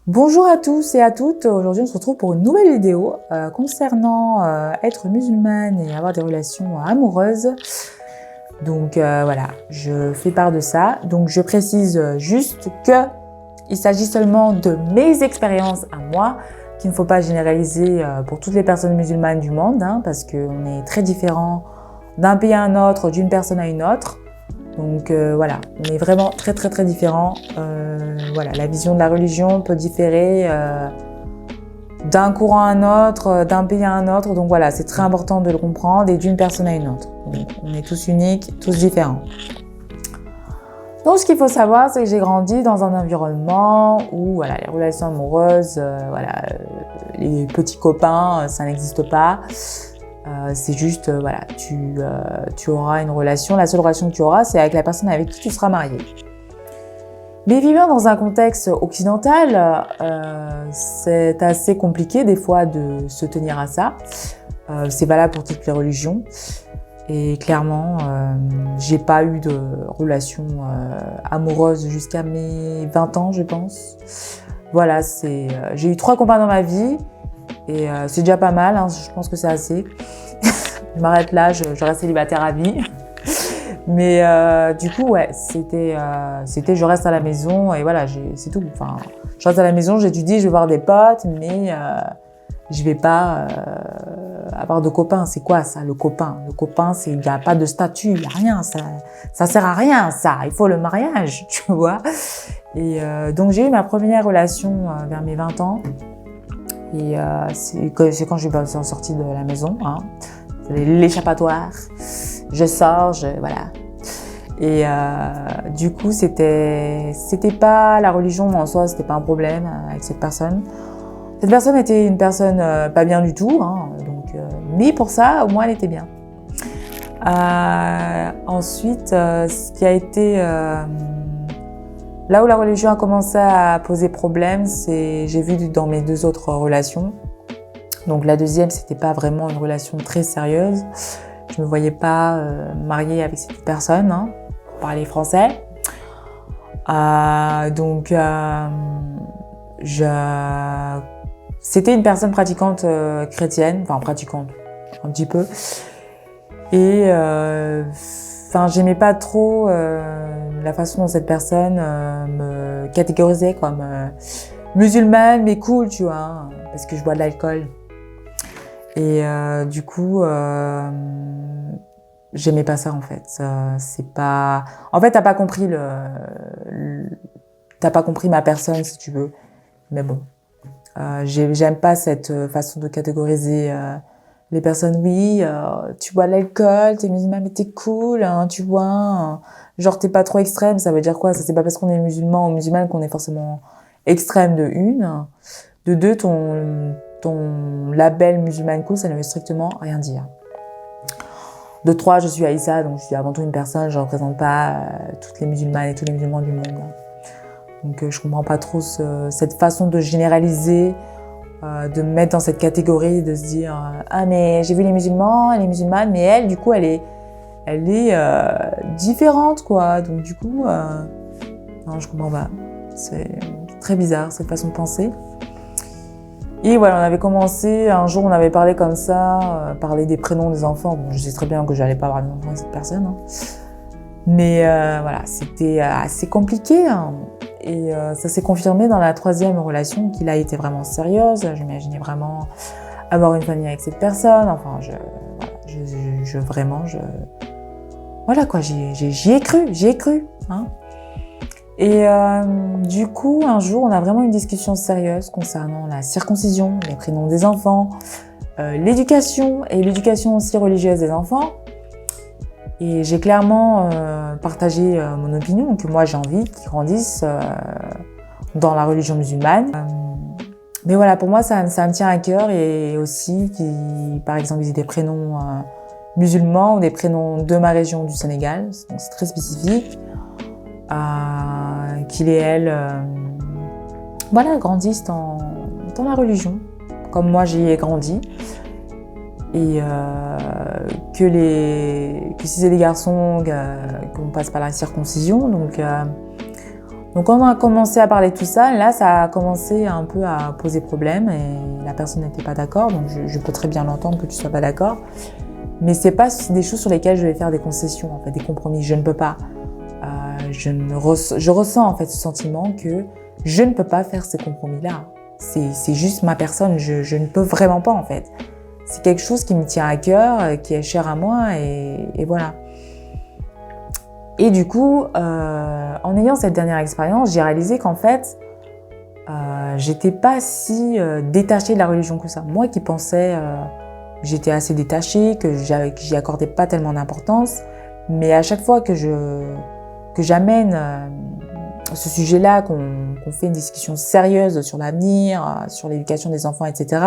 Bonjour à tous et à toutes, aujourd'hui on se retrouve pour une nouvelle vidéo concernant être musulmane et avoir des relations amoureuses. Donc voilà, je fais part de ça. Donc je précise juste que il s'agit seulement de mes expériences à moi, qu'il ne faut pas généraliser pour toutes les personnes musulmanes du monde, parce qu'on est très différents d'un pays à un autre, d'une personne à une autre. Donc voilà, on est vraiment très différents. Voilà, la vision de la religion peut différer d'un courant à un autre, d'un pays à un autre. Donc voilà, c'est très important de le comprendre et d'une personne à une autre. Donc, on est tous uniques, tous différents. Donc ce qu'il faut savoir, c'est que j'ai grandi dans un environnement où voilà, les relations amoureuses, les petits copains, ça n'existe pas. C'est juste, voilà, tu auras une relation, la seule relation que tu auras, c'est avec la personne avec qui tu seras marié. Mais vivant dans un contexte occidental, c'est assez compliqué des fois de se tenir à ça. C'est valable pour toutes les religions. Et clairement, j'ai pas eu de relation amoureuse jusqu'à mes 20 ans, je pense. Voilà, j'ai eu 3 copains dans ma vie. Et c'est déjà pas mal, je pense que c'est assez. Je m'arrête là, je reste célibataire à vie. Mais du coup, ouais, c'était je reste à la maison et voilà, c'est tout. Enfin, je reste à la maison, j'étudie, je vais voir des potes, mais je vais pas avoir de copains. C'est quoi ça, le copain? Le copain, il n'y a pas de statut, il n'y a rien, ça sert à rien, ça. Il faut le mariage, tu vois. Et donc j'ai eu ma première relation vers mes 20 ans. Et c'est quand je suis sortie de la maison, l'échappatoire. Je sors, voilà. Et du coup, c'était pas la religion en soi, c'était pas un problème avec cette personne. Cette personne était une personne pas bien du tout, mais pour ça, au moins, elle était bien. Ensuite, ce qui a été là où la religion a commencé à poser problème, j'ai vu dans mes 2 autres relations. Donc la deuxième, c'était pas vraiment une relation très sérieuse. Je me voyais pas mariée avec cette personne, pour parler français. C'était une personne pratiquante chrétienne, enfin pratiquante un petit peu. Et j'aimais pas trop la façon dont cette personne me catégorisait comme musulmane, mais cool, tu vois, parce que je bois de l'alcool. Et du coup, j'aimais pas ça en fait. C'est pas. En fait, t'as pas compris t'as pas compris ma personne, si tu veux. Mais bon, j'aime pas cette façon de catégoriser. Les personnes, oui, tu bois de l'alcool, t'es musulman, mais t'es cool, tu vois. Genre, t'es pas trop extrême, ça veut dire quoi? Ça, c'est pas parce qu'on est musulman ou musulmane qu'on est forcément extrême de une. De deux, ton label musulmane cool, ça ne veut strictement rien dire. De 3, je suis Aïssa, donc je suis avant tout une personne, je représente pas toutes les musulmanes et tous les musulmans du monde. Donc, je comprends pas trop cette façon de généraliser, de me mettre dans cette catégorie, de se dire ah mais j'ai vu les musulmans, elle est musulmane, mais elle du coup elle est différente quoi. Donc du coup non, je comprends pas. C'est très bizarre cette façon de penser. Et voilà, on avait commencé un jour, on avait parlé comme ça, parler des prénoms des enfants. Bon, je sais très bien que j'allais pas avoir d'enfants avec cette personne, mais voilà, c'était assez compliqué. Et ça s'est confirmé dans la 3e relation qu'il a été vraiment sérieuse. J'imaginais vraiment avoir une famille avec cette personne. Enfin, voilà quoi, j'y ai cru. Et du coup, un jour, on a vraiment une discussion sérieuse concernant la circoncision, les prénoms des enfants, l'éducation et l'éducation aussi religieuse des enfants. Et j'ai clairement partagé mon opinion, que moi j'ai envie qu'ils grandissent dans la religion musulmane. Mais voilà, pour moi ça me tient à cœur, et aussi par exemple ils aient des prénoms musulmans ou des prénoms de ma région du Sénégal, donc c'est très spécifique. Qu'il et elle grandissent dans la religion, comme moi j'y ai grandi. Et que si c'est des garçons, qu'on passe par la circoncision. Donc Donc quand on a commencé à parler de tout ça, là ça a commencé un peu à poser problème et la personne n'était pas d'accord, donc je peux très bien l'entendre que tu sois pas d'accord. Mais c'est pas des choses sur lesquelles je vais faire des concessions, en fait, des compromis, je ne peux pas. Je ressens en fait ce sentiment que je ne peux pas faire ces compromis-là. C'est juste ma personne, je ne peux vraiment pas en fait. C'est quelque chose qui me tient à cœur, qui est cher à moi et voilà. Et du coup, en ayant cette dernière expérience, j'ai réalisé qu'en fait, j'étais pas si détachée de la religion que ça. Moi qui pensais que j'étais assez détachée, que j'y accordais pas tellement d'importance, mais à chaque fois que j'amène ce sujet-là, qu'on fait une discussion sérieuse sur l'avenir, sur l'éducation des enfants, etc.,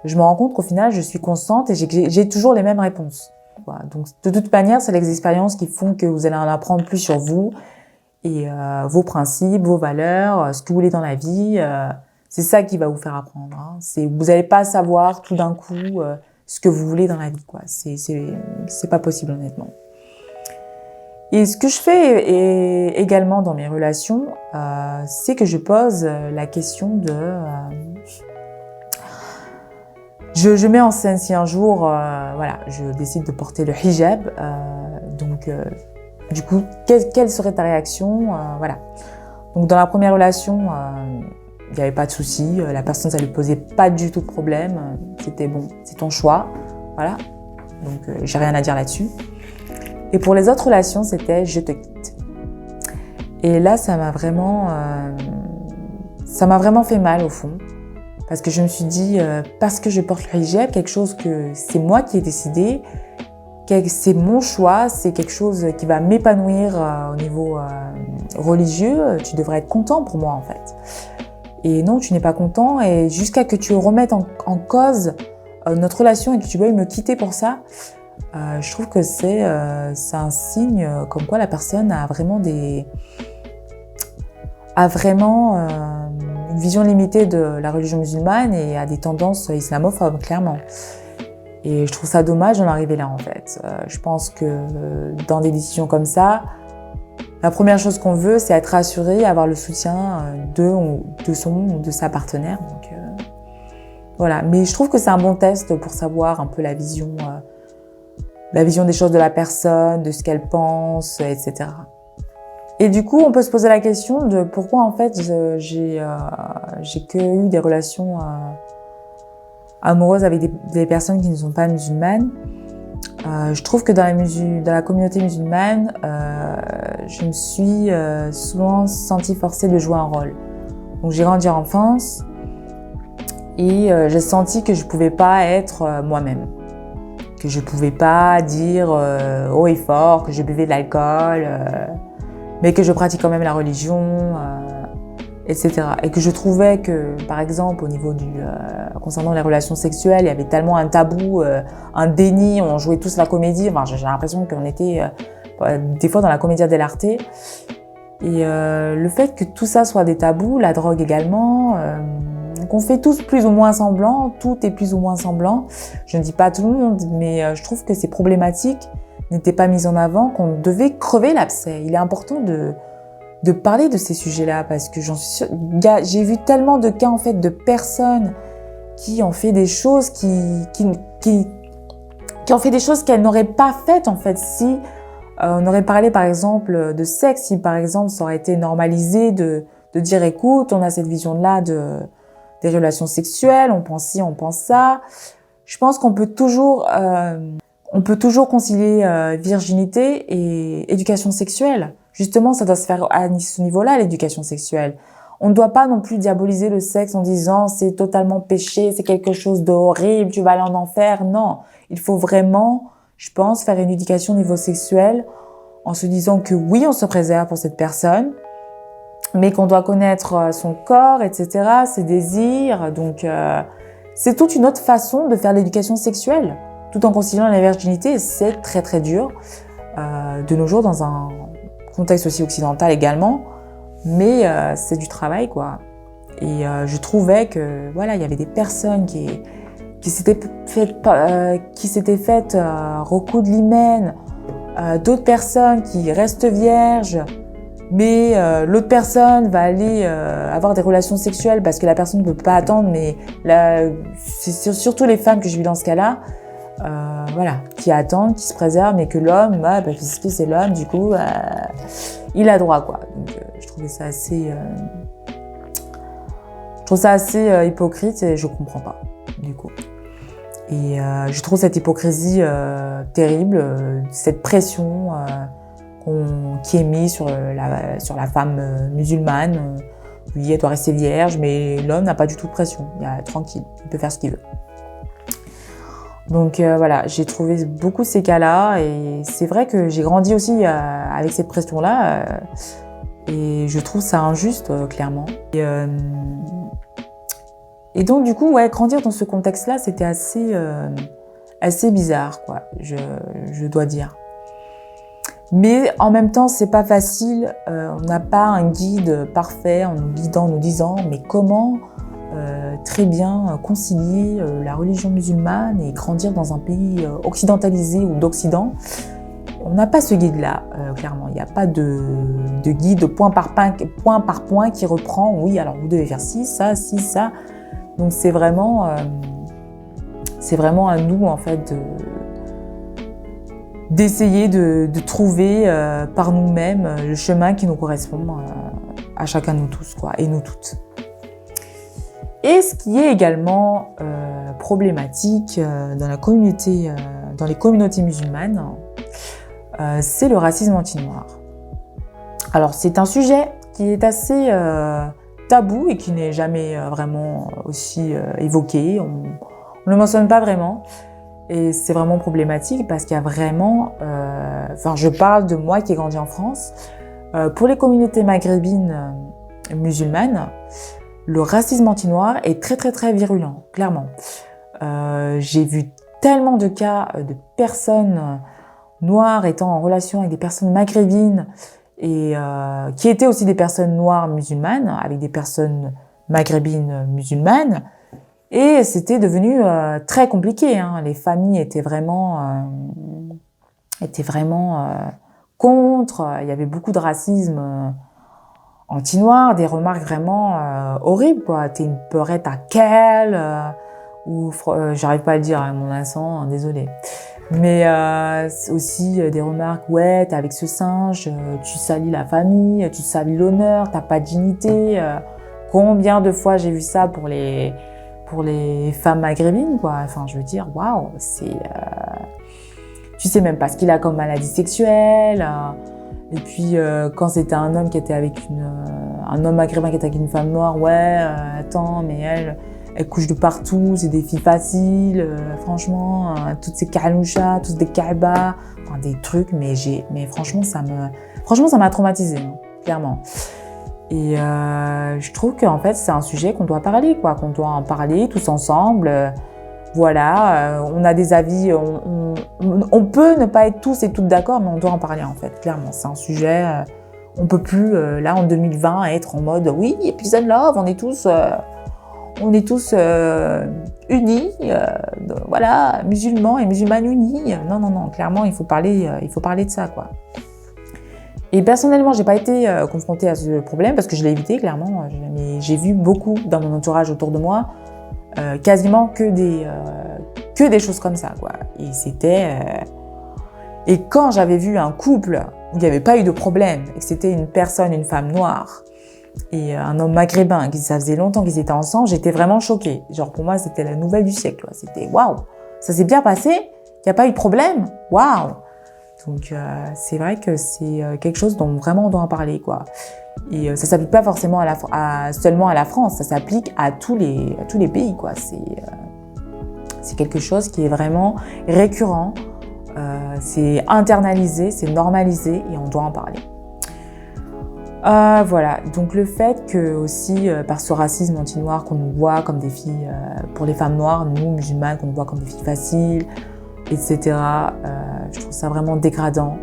je me rends compte qu'au final, je suis constante et j'ai toujours les mêmes réponses. Voilà. Donc, de toute manière, c'est les expériences qui font que vous allez en apprendre plus sur vous et vos principes, vos valeurs, ce que vous voulez dans la vie. C'est ça qui va vous faire apprendre. Hein. Vous n'allez pas savoir tout d'un coup ce que vous voulez dans la vie, quoi. C'est pas possible, honnêtement. Et ce que je fais également dans mes relations, c'est que je pose la question de... Je mets en scène si un jour, voilà, je décide de porter le hijab, du coup, quelle serait ta réaction, voilà. Donc dans la première relation, il n'y avait pas de souci, la personne, ça lui posait pas du tout de problème, c'était bon, c'est ton choix, voilà. Donc j'ai rien à dire là-dessus. Et pour les autres relations, c'était je te quitte. Et là, ça m'a vraiment fait mal au fond. Parce que je me suis dit, parce que je porte le hijab, quelque chose que c'est moi qui ai décidé, c'est mon choix, c'est quelque chose qui va m'épanouir au niveau religieux, tu devrais être content pour moi en fait. Et non, tu n'es pas content et jusqu'à que tu remettes en cause notre relation et que tu veuilles me quitter pour ça, je trouve que c'est un signe comme quoi la personne a vraiment une vision limitée de la religion musulmane et a des tendances islamophobes, clairement. Et je trouve ça dommage d'en arriver là, en fait. Je pense que dans des décisions comme ça, la première chose qu'on veut, c'est être rassuré, avoir le soutien de son ou de sa partenaire. Donc, voilà. Mais je trouve que c'est un bon test pour savoir un peu la vision des choses de la personne, de ce qu'elle pense, etc. Et du coup, on peut se poser la question de pourquoi en fait j'ai que eu des relations amoureuses avec des personnes qui ne sont pas musulmanes. Je trouve que dans la communauté musulmane, je me suis souvent sentie forcée de jouer un rôle. Donc j'ai grandi en France et j'ai senti que je pouvais pas être moi-même. Que je pouvais pas dire haut et fort que je buvais de l'alcool, mais que je pratique quand même la religion, etc. Et que je trouvais que, par exemple, au niveau concernant les relations sexuelles, il y avait tellement un tabou, un déni, on jouait tous la comédie. Enfin, j'ai l'impression qu'on était des fois dans la commedia dell'arte. Et le fait que tout ça soit des tabous, la drogue également, qu'on fait tous plus ou moins semblant, tout est plus ou moins semblant. Je ne dis pas à tout le monde, mais je trouve que ces problématiques n'étaient pas mises en avant, qu'on devait crever l'abcès. Il est important de parler de ces sujets-là parce que j'en suis sûre, j'ai vu tellement de cas en fait de personnes qui ont fait des choses qui ont fait des choses qu'elles n'auraient pas faites en fait si on aurait parlé par exemple de sexe, si par exemple ça aurait été normalisé de dire écoute, on a cette vision-là des relations sexuelles, on pense ci, on pense ça. Je pense qu'on peut toujours concilier virginité et éducation sexuelle. Justement, ça doit se faire à ce niveau-là, l'éducation sexuelle. On ne doit pas non plus diaboliser le sexe en disant c'est totalement péché, c'est quelque chose d'horrible, tu vas aller en enfer. Non, il faut vraiment, je pense, faire une éducation au niveau sexuel en se disant que oui, on se préserve pour cette personne, mais qu'on doit connaître son corps, etc., ses désirs. Donc, c'est toute une autre façon de faire l'éducation sexuelle, tout en conciliant la virginité. C'est très très dur de nos jours dans un contexte aussi occidental également, mais c'est du travail quoi. Et je trouvais que voilà, il y avait des personnes qui s'étaient faites recoudre l'hymen, d'autres personnes qui restent vierges, mais l'autre personne va aller avoir des relations sexuelles parce que la personne ne peut pas attendre, mais là, c'est surtout les femmes que j'ai vues dans ce cas-là, voilà, qui attendent, qui se préservent, mais que l'homme, puisque c'est l'homme, du coup, il a droit, quoi. Donc, je trouvais ça assez, hypocrite et je comprends pas, du coup. Et je trouve cette hypocrisie terrible, cette pression qui est mise sur la femme musulmane. Oui, elle doit rester vierge, mais l'homme n'a pas du tout de pression. Il est tranquille, il peut faire ce qu'il veut. Donc voilà, j'ai trouvé beaucoup ces cas-là et c'est vrai que j'ai grandi aussi avec cette pression-là et je trouve ça injuste, clairement. Et donc du coup, ouais, grandir dans ce contexte-là, c'était assez bizarre, quoi, je dois dire. Mais en même temps, c'est pas facile. On n'a pas un guide parfait en nous guidant, nous disant mais comment très bien concilier la religion musulmane et grandir dans un pays occidentalisé ou d'Occident. On n'a pas ce guide-là, clairement. Il n'y a pas de guide point par point qui reprend. Oui, alors vous devez faire ci, ça. Donc c'est vraiment à nous en fait d'essayer de trouver par nous-mêmes le chemin qui nous correspond à chacun de nous tous, quoi, et nous toutes. Et ce qui est également problématique dans les communautés musulmanes, c'est le racisme anti-noir. Alors c'est un sujet qui est assez tabou et qui n'est jamais vraiment aussi évoqué. On ne le mentionne pas vraiment. Et c'est vraiment problématique parce qu'il y a vraiment... je parle de moi qui ai grandi en France. Pour les communautés maghrébines musulmanes, le racisme anti-noir est très très très virulent, clairement. J'ai vu tellement de cas de personnes noires étant en relation avec des personnes maghrébines et qui étaient aussi des personnes noires musulmanes, avec des personnes maghrébines musulmanes. Et c'était devenu très compliqué, hein. Les familles étaient vraiment contre. Il y avait beaucoup de racisme anti-noir, des remarques vraiment horribles, quoi. T'es une peurette à quelle ou j'arrive pas à le dire avec mon accent, hein, désolée. Mais aussi des remarques, ouais, t'es avec ce singe, tu salis la famille, tu salis l'honneur, t'as pas de dignité. Combien de fois j'ai vu ça pour les femmes maghrébines, quoi. Enfin, je veux dire, waouh, tu sais même pas ce qu'il a comme maladie sexuelle. Et puis, quand c'était un homme qui était avec un homme maghrébin qui était avec une femme noire, ouais, attends, mais elle couche de partout, c'est des filles faciles, franchement, toutes ces kalouchas, tous des kaibas, enfin, des trucs, mais franchement, ça m'a traumatisée, hein, clairement. Et je trouve qu'en fait, c'est un sujet qu'on doit parler, quoi, qu'on doit en parler tous ensemble. Voilà, on a des avis, on peut ne pas être tous et toutes d'accord, mais on doit en parler, en fait, clairement. C'est un sujet, on peut plus, là, en 2020, être en mode, oui, peace and love, on est tous unis, voilà, musulmans et musulmanes unis. Non, clairement, il faut parler de ça, quoi. Et personnellement, j'ai pas été confrontée à ce problème parce que je l'ai évité, clairement. Mais j'ai vu beaucoup dans mon entourage autour de moi, quasiment que des choses comme ça, quoi. Et et quand j'avais vu un couple où il n'y avait pas eu de problème et que c'était une femme noire et un homme maghrébin, ça faisait longtemps qu'ils étaient ensemble, j'étais vraiment choquée. Genre pour moi, c'était la nouvelle du siècle, quoi. C'était waouh, ça s'est bien passé, il n'y a pas eu de problème, waouh. Donc c'est vrai que c'est quelque chose dont vraiment on doit en parler, quoi. Et ça s'applique pas forcément seulement à la France, ça s'applique à tous les pays, quoi. C'est quelque chose qui est vraiment récurrent, c'est internalisé, c'est normalisé et on doit en parler. Voilà, donc le fait que aussi par ce racisme anti-noir qu'on nous voit comme des filles, pour les femmes noires, nous musulmanes, qu'on nous voit comme des filles faciles, etc. Je trouve ça vraiment dégradant.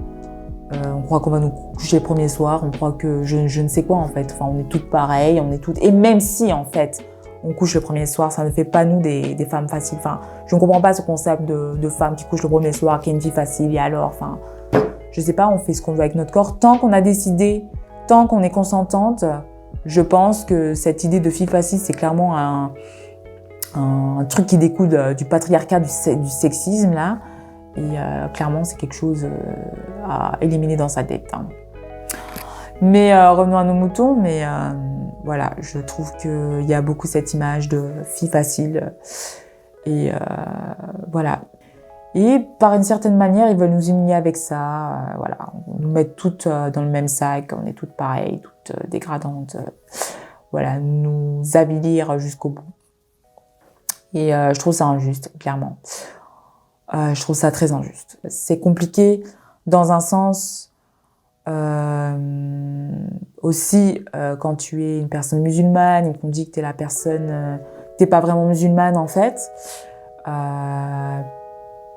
On croit qu'on va nous coucher le premier soir, on croit que je ne sais quoi en fait. Enfin, on est toutes pareilles, et même si en fait on couche le premier soir, ça ne fait pas nous des femmes faciles. Enfin, je ne comprends pas ce concept de femme qui couche le premier soir, qui est une fille facile, et alors, enfin, je sais pas, on fait ce qu'on veut avec notre corps. Tant qu'on a décidé tant qu'on est consentante, je pense que cette idée de fille facile, c'est clairement un truc qui découle du patriarcat, du sexisme, là. Et clairement, c'est quelque chose à éliminer dans sa tête. Hein. Mais revenons à nos moutons, mais voilà, je trouve qu'il y a beaucoup cette image de fille facile. Et voilà. Et par une certaine manière, ils veulent nous humilier avec ça. Voilà, nous mettre toutes dans le même sac, on est toutes pareilles, toutes dégradantes. Voilà, nous avilir jusqu'au bout. Et je trouve ça injuste, clairement. Je trouve ça très injuste. C'est compliqué dans un sens aussi quand tu es une personne musulmane et qu'on dit que tu es la personne... t'es pas vraiment musulmane en fait.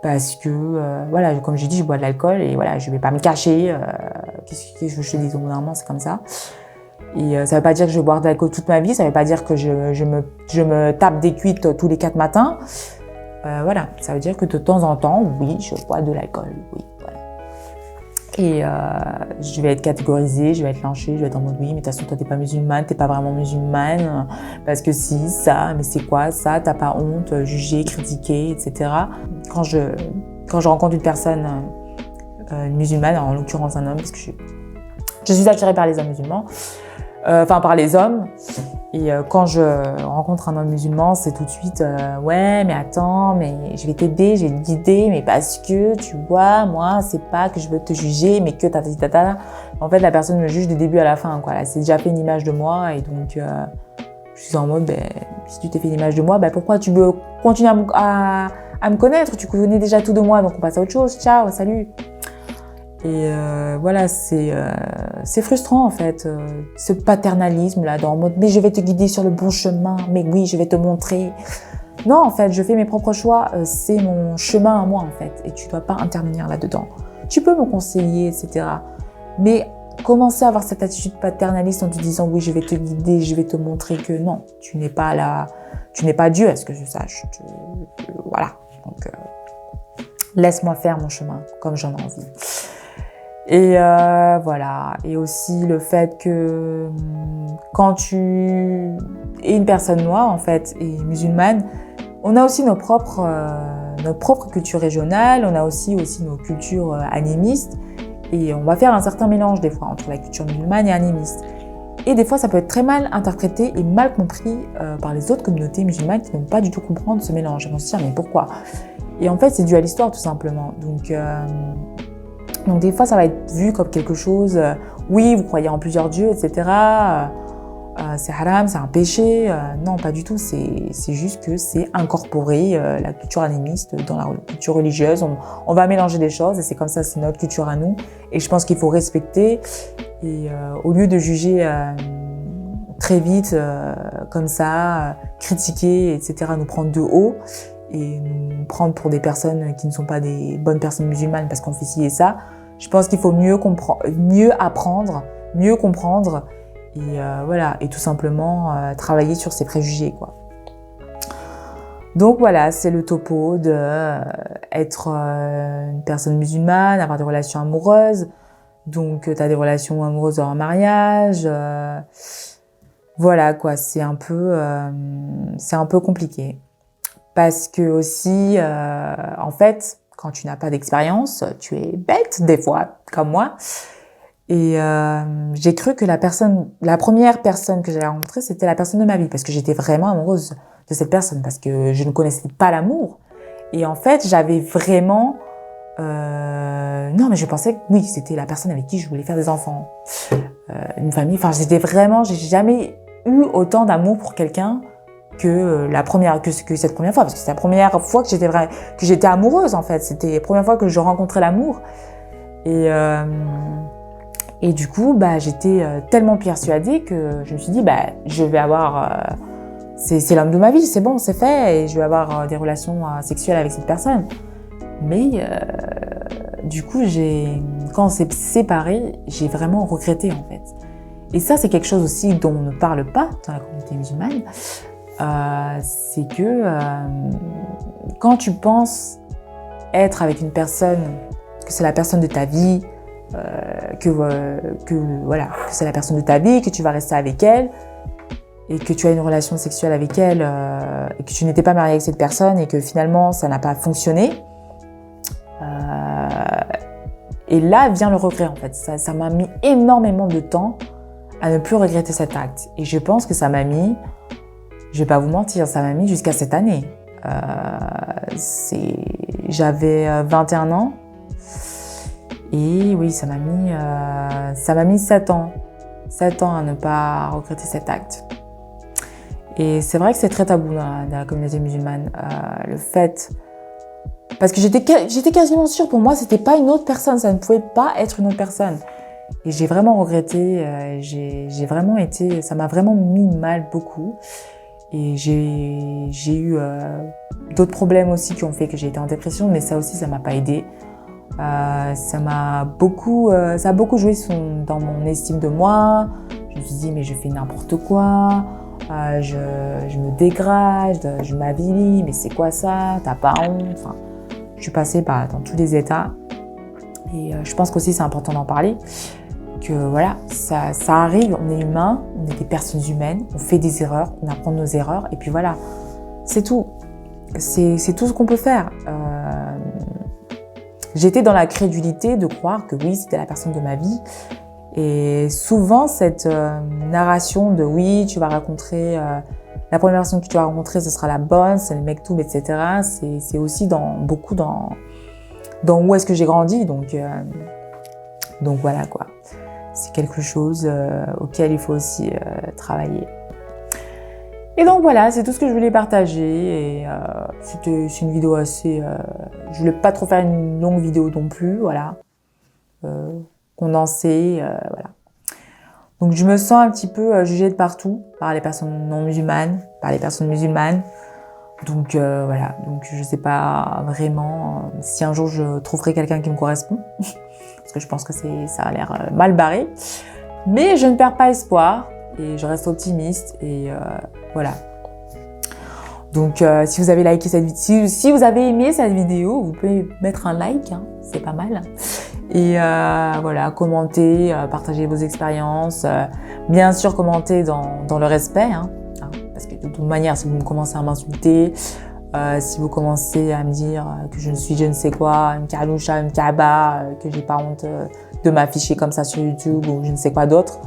Parce que, voilà, comme j'ai dit, je bois de l'alcool et voilà, je vais pas me cacher. Qu'est-ce que je te dis, au bout d'un moment, c'est comme ça. Et ça veut pas dire que je vais boire de l'alcool toute ma vie, ça veut pas dire que je me tape des cuites tous les 4 matins. Voilà, ça veut dire que de temps en temps, oui, je bois de l'alcool, oui, voilà. Et je vais être catégorisée, je vais être lynchée, je vais être en mode oui, mais de toute façon, toi, t'es pas musulmane, t'es pas vraiment musulmane, parce que si, ça, mais c'est quoi ça, t'as pas honte, juger, critiquer, etc. Quand je rencontre une personne musulmane, en l'occurrence un homme, parce que je suis attirée par les hommes musulmans, enfin par les hommes, et quand je rencontre un homme musulman, c'est tout de suite ouais, mais attends, mais je vais t'aider, je vais te guider, mais parce que tu vois, moi, c'est pas que je veux te juger, mais que tata. En fait, la personne me juge du début à la fin, quoi. Elle s'est déjà fait une image de moi, et donc je suis en mode, si tu t'es fait une image de moi, pourquoi tu veux continuer à me connaître? Tu connais déjà tout de moi, donc on passe à autre chose. Ciao, salut. Et voilà, c'est frustrant en fait, ce paternalisme-là, dans le mode « mais je vais te guider sur le bon chemin, mais oui, je vais te montrer ». Non, en fait, je fais mes propres choix, c'est mon chemin à moi en fait, et tu dois pas intervenir là-dedans. Tu peux me conseiller, etc. Mais commencer à avoir cette attitude paternaliste en te disant « oui, je vais te guider, je vais te montrer que non, tu n'es pas Dieu, à ce que je sache. » Voilà, donc laisse-moi faire mon chemin comme j'en ai envie. Et voilà, et aussi le fait que quand tu es une personne noire en fait et musulmane, on a aussi notre propre culture régionale, on a aussi nos cultures animistes et on va faire un certain mélange des fois entre la culture musulmane et animiste. Et des fois ça peut être très mal interprété et mal compris par les autres communautés musulmanes qui ne vont pas du tout comprendre ce mélange. Ils vont se dire mais pourquoi? Et en fait c'est dû à l'histoire tout simplement. Donc des fois, ça va être vu comme quelque chose, oui, vous croyez en plusieurs dieux, etc. C'est haram, c'est un péché. Non, pas du tout. C'est juste que c'est incorporé la culture animiste dans la culture religieuse. On va mélanger des choses et c'est comme ça, c'est notre culture à nous. Et je pense qu'il faut respecter. Et au lieu de juger très vite comme ça, critiquer, etc., nous prendre de haut et nous prendre pour des personnes qui ne sont pas des bonnes personnes musulmanes parce qu'on fait ci et ça, je pense qu'il faut mieux apprendre, mieux comprendre et voilà, et tout simplement travailler sur ses préjugés, quoi. Donc voilà, c'est le topo de être une personne musulmane, avoir des relations amoureuses. Donc tu as des relations amoureuses en mariage, voilà quoi, c'est un peu compliqué. Parce que aussi, en fait, quand tu n'as pas d'expérience, tu es bête des fois, comme moi. Et j'ai cru que la première personne que j'allais rencontrer, c'était la personne de ma vie, parce que j'étais vraiment amoureuse de cette personne, parce que je ne connaissais pas l'amour. Et en fait, j'avais vraiment... non, mais je pensais que oui, c'était la personne avec qui je voulais faire des enfants, une famille. Enfin, j'ai jamais eu autant d'amour pour quelqu'un que cette première fois, parce que c'est la première fois que j'étais amoureuse en fait. C'était la première fois que je rencontrais l'amour. Et du coup, j'étais tellement persuadée que je me suis dit, je vais avoir, c'est l'homme de ma vie, c'est bon, c'est fait, et je vais avoir des relations sexuelles avec cette personne. Mais du coup, quand on s'est séparés, j'ai vraiment regretté en fait. Et ça, c'est quelque chose aussi dont on ne parle pas dans la communauté musulmane. C'est que quand tu penses être avec une personne, que c'est la personne de ta vie, voilà, que c'est la personne de ta vie, que tu vas rester avec elle et que tu as une relation sexuelle avec elle et que tu n'étais pas marié avec cette personne et que finalement ça n'a pas fonctionné. Et là vient le regret en fait. Ça m'a mis énormément de temps à ne plus regretter cet acte. Et je pense que ça m'a mis, je vais pas vous mentir, ça m'a mis jusqu'à cette année. J'avais 21 ans et oui, ça m'a mis 7 ans. 7 ans à ne pas regretter cet acte. Et c'est vrai que c'est très tabou dans la communauté musulmane, le fait... Parce que j'étais quasiment sûre, pour moi, c'était pas une autre personne, ça ne pouvait pas être une autre personne. Et j'ai vraiment regretté, j'ai vraiment été... Ça m'a vraiment mis mal beaucoup. Et j'ai eu d'autres problèmes aussi qui ont fait que j'ai été en dépression, mais ça aussi, ça m'a pas aidé. Ça a beaucoup joué dans mon estime de moi. Je me suis dit, mais je fais n'importe quoi. Je me dégrade, je m'avilis, mais c'est quoi ça? T'as pas honte? Enfin, je suis passée dans tous les états. Et je pense qu'aussi c'est important d'en parler. Que voilà, ça arrive, on est humain, on est des personnes humaines, on fait des erreurs, on apprend de nos erreurs, et puis voilà, c'est tout. C'est tout ce qu'on peut faire. J'étais dans la crédulité de croire que oui, c'était la personne de ma vie. Et souvent, cette narration de oui, tu vas rencontrer, la première personne que tu vas rencontrer, ce sera la bonne, c'est le mektoub, etc. C'est aussi beaucoup dans où est-ce que j'ai grandi. Donc voilà quoi. C'est quelque chose auquel il faut aussi travailler. Et donc voilà, c'est tout ce que je voulais partager. Et c'est une vidéo assez... je voulais pas trop faire une longue vidéo non plus, voilà. Condensée, voilà. Donc je me sens un petit peu jugée de partout, par les personnes non musulmanes, par les personnes musulmanes. Donc voilà, donc je sais pas vraiment si un jour je trouverai quelqu'un qui me correspond. Parce que je pense que ça a l'air mal barré. Mais je ne perds pas espoir et je reste optimiste et voilà. Donc si vous avez liké cette vidéo, si vous avez aimé cette vidéo, vous pouvez mettre un like, hein, c'est pas mal. Et voilà, commentez, partagez vos expériences. Bien sûr, commentez dans le respect, hein, parce que de toute manière, si vous commencez à m'insulter, si vous commencez à me dire que je suis je ne sais quoi, une caroucha, une kaaba, que j'ai pas honte de m'afficher comme ça sur YouTube ou je ne sais quoi d'autre,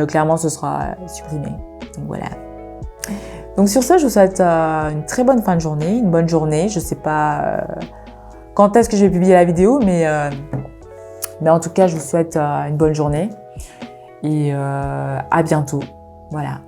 clairement ce sera supprimé. Donc voilà. Donc sur ce, je vous souhaite une très bonne fin de journée, une bonne journée. Je sais pas quand est-ce que je vais publier la vidéo, mais en tout cas, je vous souhaite une bonne journée et à bientôt. Voilà.